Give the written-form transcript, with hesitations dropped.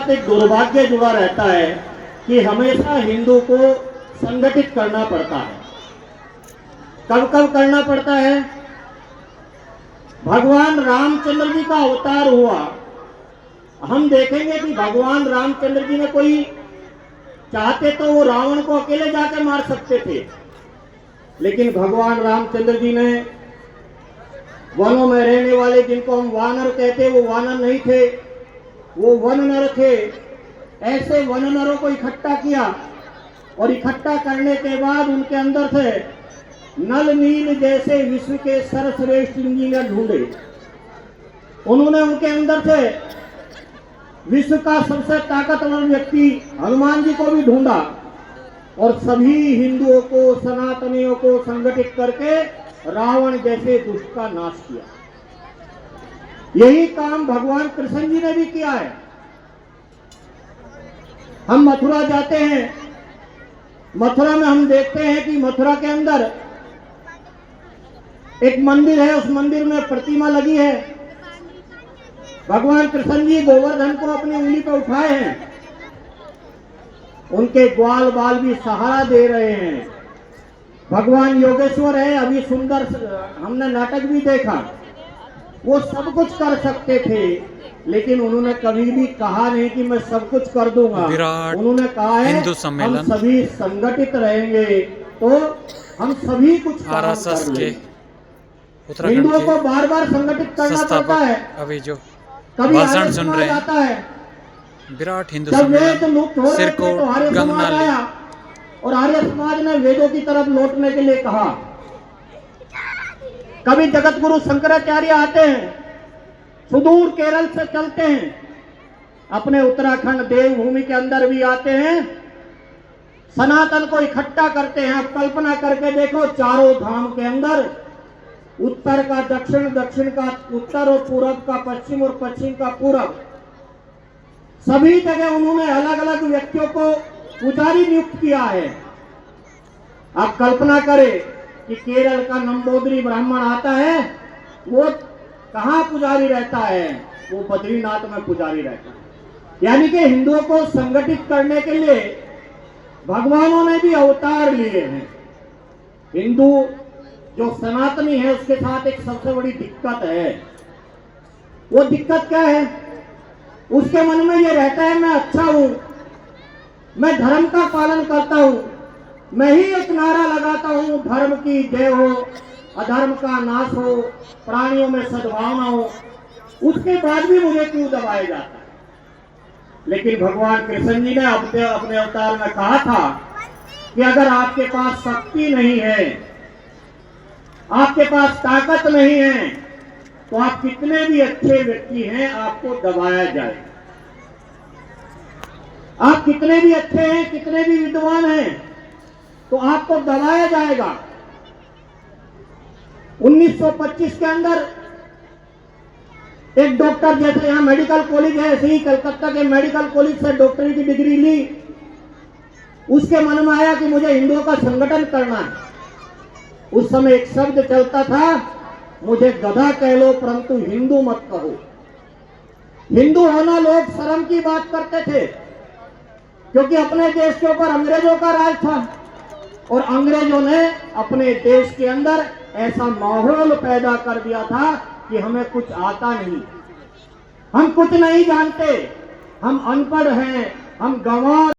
एक दुर्भाग्य जुड़ा रहता है कि हमेशा हिंदू को संगठित करना पड़ता है। कब कब करना पड़ता है? भगवान रामचंद्र जी का अवतार हुआ, हम देखेंगे कि भगवान रामचंद्र जी ने कोई चाहते तो वो रावण को अकेले जाकर मार सकते थे, लेकिन भगवान रामचंद्र जी ने वनों में रहने वाले, जिनको हम वानर कहते, वो वानर नहीं थे, वो वन नर थे। ऐसे वन नरों को इकट्ठा किया और इकट्ठा करने के बाद उनके अंदर से नल नील जैसे विश्व के सर्वश्रेष्ठ इंजीनियर ढूंढे। उन्होंने उनके अंदर से विश्व का सबसे ताकतवर व्यक्ति हनुमान जी को भी ढूंढा और सभी हिंदुओं को, सनातनियों को संगठित करके रावण जैसे दुष्ट का नाश किया। यही काम भगवान कृष्ण जी ने भी किया है। हम मथुरा जाते हैं, मथुरा में हम देखते हैं कि मथुरा के अंदर एक मंदिर है, उस मंदिर में प्रतिमा लगी है। भगवान कृष्ण जी गोवर्धन को अपनी उंगली पर उठाए हैं, उनके ग्वाल बाल भी सहारा दे रहे हैं। भगवान योगेश्वर है, अभी सुंदर हमने नाटक भी देखा। वो सब कुछ कर सकते थे, लेकिन उन्होंने कभी भी कहा नहीं कि मैं सब कुछ कर दूंगा। उन्होंने कहा है हम सभी संगठित रहेंगे तो हम सभी कुछ काम कर लेंगे। हिंदुओं को बार बार संगठित करना पड़ता है। अभी जो कभी भाषण सुन रहे हैं, आता है, विराट हिंदू जब वेद सम्मेलन लुप्त हो रहे थे तो आर्य समाज आया और आर्य समाज ने वेदों की तरफ लौटने के लिए कहा। कभी जगत गुरु शंकराचार्य आते हैं, सुदूर केरल से चलते हैं, अपने उत्तराखंड देवभूमि के अंदर भी आते हैं, सनातन को इकट्ठा करते हैं। अब कल्पना करके देखो, चारों धाम के अंदर उत्तर का दक्षिण, दक्षिण का उत्तर और पूरब का पश्चिम और पश्चिम का पूरब, सभी जगह उन्होंने अलग अलग व्यक्तियों को पुजारी नियुक्त किया है। आप कल्पना करें कि केरल का नंबोदरी ब्राह्मण आता है, वो कहाँ पुजारी रहता है? वो बद्रीनाथ में पुजारी रहता है। यानी कि हिंदुओं को संगठित करने के लिए भगवानों ने भी अवतार लिए हैं। हिंदू जो सनातनी है, उसके साथ एक सबसे बड़ी दिक्कत है। वो दिक्कत क्या है? उसके मन में ये रहता है मैं अच्छा हूं, मैं धर्म का पालन करता हूं, मैं ही एक नारा लगाता हूं, धर्म की जय हो, अधर्म का नाश हो, प्राणियों में सद्भावना हो, उसके बाद भी मुझे क्यों दबाया जाता है? लेकिन भगवान कृष्ण जी ने अपने अवतार में कहा था कि अगर आपके पास शक्ति नहीं है, आपके पास ताकत नहीं है, तो आप कितने भी अच्छे व्यक्ति हैं, आपको दबाया जाए। आप कितने भी अच्छे हैं, कितने भी विद्वान हैं, तो आपको दबाया जाएगा। 1925 के अंदर एक डॉक्टर, जैसे यहां मेडिकल कॉलेज है, ऐसे ही कलकत्ता के मेडिकल कॉलेज से डॉक्टरी की डिग्री ली। उसके मन में आया कि मुझे हिंदुओं का संगठन करना है। उस समय एक शब्द चलता था, मुझे गधा कह लो परंतु हिंदू मत कहो। हिंदू होना लोग शर्म की बात करते थे, क्योंकि अपने देश के ऊपर अंग्रेजों का राज था और अंग्रेजों ने अपने देश के अंदर ऐसा माहौल पैदा कर दिया था कि हमें कुछ आता नहीं, हम कुछ नहीं जानते, हम अनपढ़ हैं, हम गंवार